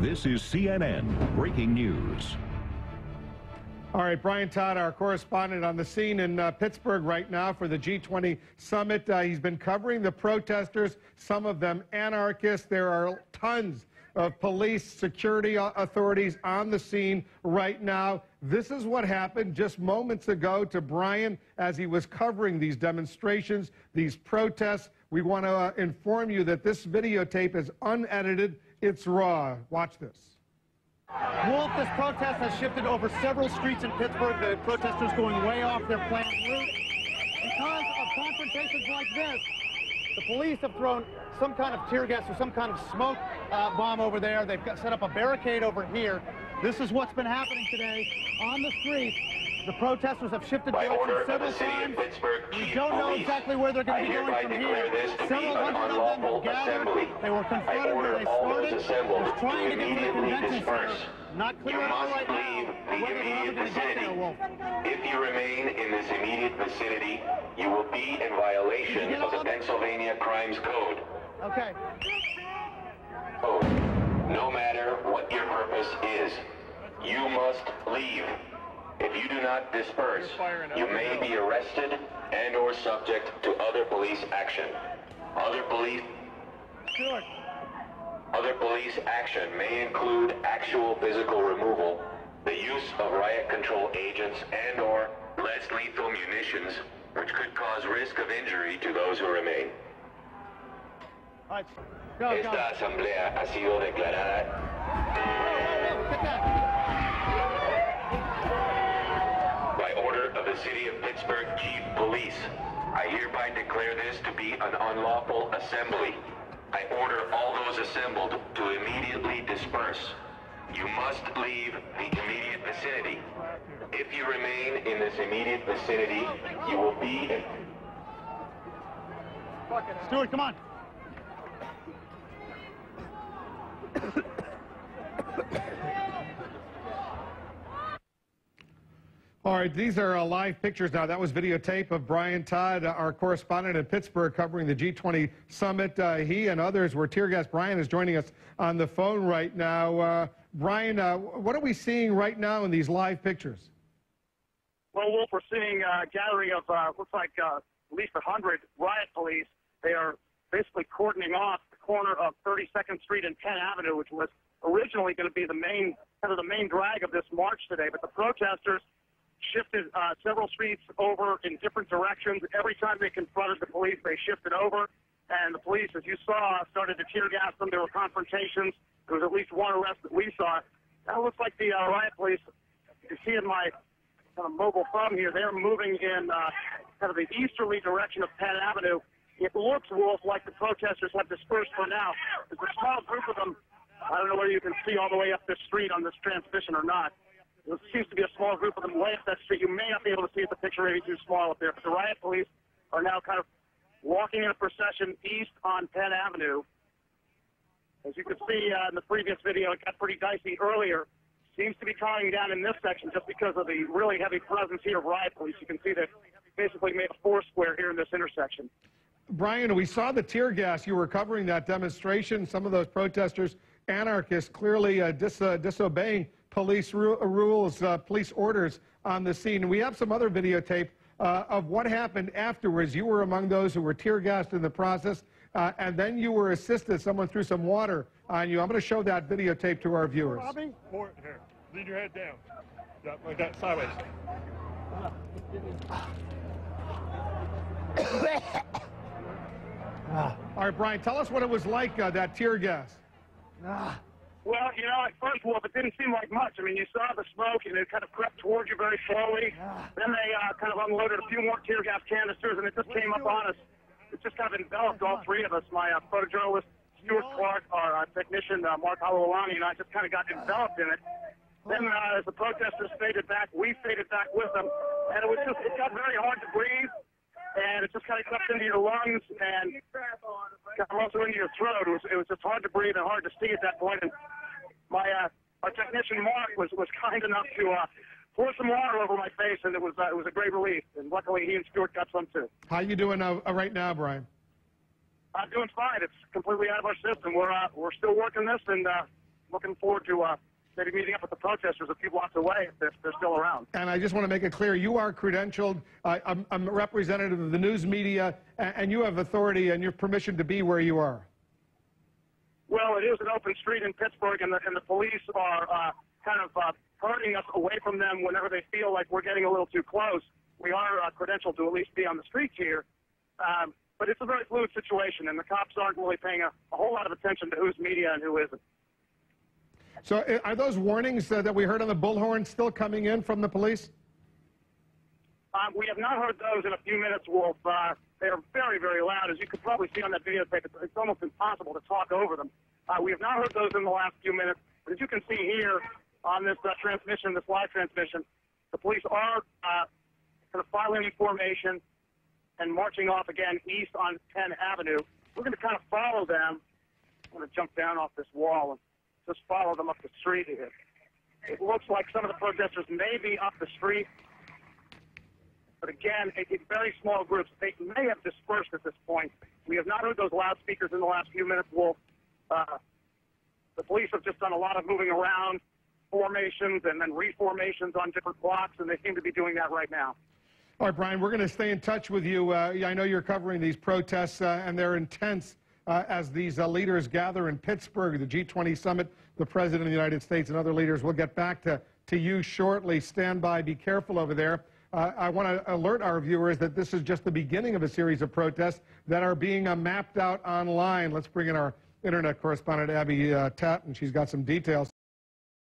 This is CNN Breaking News. All right, Brian Todd, our correspondent on the scene in Pittsburgh right now for the G20 summit. He's been covering the protesters, some of them anarchists. There are tons of police security authorities on the scene right now. This is what happened just moments ago to Brian as he was covering these demonstrations, these protests. We want to inform you that this videotape is unedited. It's raw. Watch this. Wolf, this protest has shifted over several streets in Pittsburgh. The protesters going way off their planned route. Because of confrontations like this, the police have thrown some kind of tear gas or some kind of smoke bomb over there. They've set up a barricade over here. This is what's been happening today on the streets. The protesters have shifted directions several times. We don't know exactly where they're going to be going from here. Several hundred of them have gathered. They were confronted where they started. They're trying to get to the convention center. Not clear at all right now whether they're ever going to get there, Wolf. If you remain in this immediate vicinity, you will be in violation of the Pennsylvania Crimes Code. Okay. No matter what your purpose is, you must leave. If you do not disperse, you may be arrested and or subject to other police action. Other police action may include actual physical removal, the use of riot control agents and or less lethal munitions, which could cause risk of injury to those who remain. Esta asamblea ha sido declarada by order of the City of Pittsburgh Chief Police. I hereby declare this to be an unlawful assembly. I order all those assembled to immediately disperse. You must leave the immediate vicinity. If you remain in this immediate vicinity, you will be in... Stuart, come on. All right, these are live pictures now. That was videotape of Brian Todd, our correspondent in Pittsburgh covering the G20 summit. He and others were tear gassed. Brian is joining us on the phone right now. Brian, what are we seeing right now in these live pictures? Well, Wolf, we're seeing a gathering of, looks like at least 100 riot police. They are basically cordoning off the corner of 32nd Street and Penn Avenue, which was originally going to be the main drag of this march today. But the protesters shifted several streets over in different directions. Every time they confronted the police, they shifted over. And the police, as you saw, started to tear gas them. There were confrontations. There was at least one arrest that we saw. That looks like the riot police. You can see in my kind of mobile phone here, they're moving in kind of the easterly direction of Penn Avenue. It looks, Wolf, like the protesters have dispersed for now. There's a small group of them. I don't know whether you can see all the way up this street on this transmission or not. There seems to be a small group of them way up that street. You may not be able to see it. The picture may be too small up there. But the riot police are now kind of walking in a procession east on Penn Avenue. As you can see in the previous video, it got pretty dicey earlier. Seems to be calming down in this section just because of the really heavy presence here of riot police. You can see that basically made a four square here in this intersection. Brian, we saw the tear gas. You were covering that demonstration. Some of those protesters, anarchists, clearly disobeying police rules, police orders on the scene. We have some other videotape of what happened afterwards. You were among those who were tear gassed in the process, and then you were assisted. Someone threw some water on you. I'm going to show that videotape to our viewers. Bobby, more here. Lean your head down. Yeah, like that, sideways. All right, Brian, tell us what it was like, that tear gas. Well, you know, at first, Wolf, it didn't seem like much. I mean, you saw the smoke, and it kind of crept towards you very slowly. Then they kind of unloaded a few more tear gas canisters, and it just came up on us. It just kind of enveloped all three of us. My photojournalist, Stuart Clark, our technician, Mark Halawani, and I just kind of got enveloped in it. Then as the protesters faded back, we faded back with them, and it got very hard to breathe. And it just kind of crept into your lungs and got also into your throat. It was just hard to breathe and hard to see at that point. And our technician Mark was kind enough to pour some water over my face, and it was a great relief. And luckily, he and Stuart got some too. How you doing right now, Brian? I'm doing fine. It's completely out of our system. We're still working this, and looking forward to maybe meeting up with the protesters a few blocks away if they're still around. And I just want to make it clear, you are credentialed. I'm a representative of the news media, and you have authority and your permission to be where you are. Well, it is an open street in Pittsburgh, and the police are kind of herding us away from them whenever they feel like we're getting a little too close. We are credentialed to at least be on the streets here, but it's a very fluid situation, and the cops aren't really paying a whole lot of attention to who's media and who isn't. So are those warnings that we heard on the bullhorn still coming in from the police? We have not heard those in a few minutes, Wolf. They are very, very loud. As you could probably see on that videotape, it's almost impossible to talk over them. We have not heard those in the last few minutes, but as you can see here on this transmission, this live transmission, the police are kind of filing in formation and marching off again east on 10 Avenue. We're going to kind of follow them. I'm going to jump down off this wall and just follow them up the street here. It looks like some of the protesters may be up the street, but again, in very small groups. They may have dispersed at this point. We have not heard those loudspeakers in the last few minutes, Wolf. The police have just done a lot of moving around, formations and then reformations on different blocks, and they seem to be doing that right now. All right, Brian, we're going to stay in touch with you. I know you're covering these protests, and they're intense as these leaders gather in Pittsburgh, the G20 summit, the President of the United States and other leaders. We'll get back to you shortly. Stand by. Be careful over there. I want to alert our viewers that this is just the beginning of a series of protests that are being mapped out online. Let's bring in our internet correspondent, Abby Tatt, and she's got some details.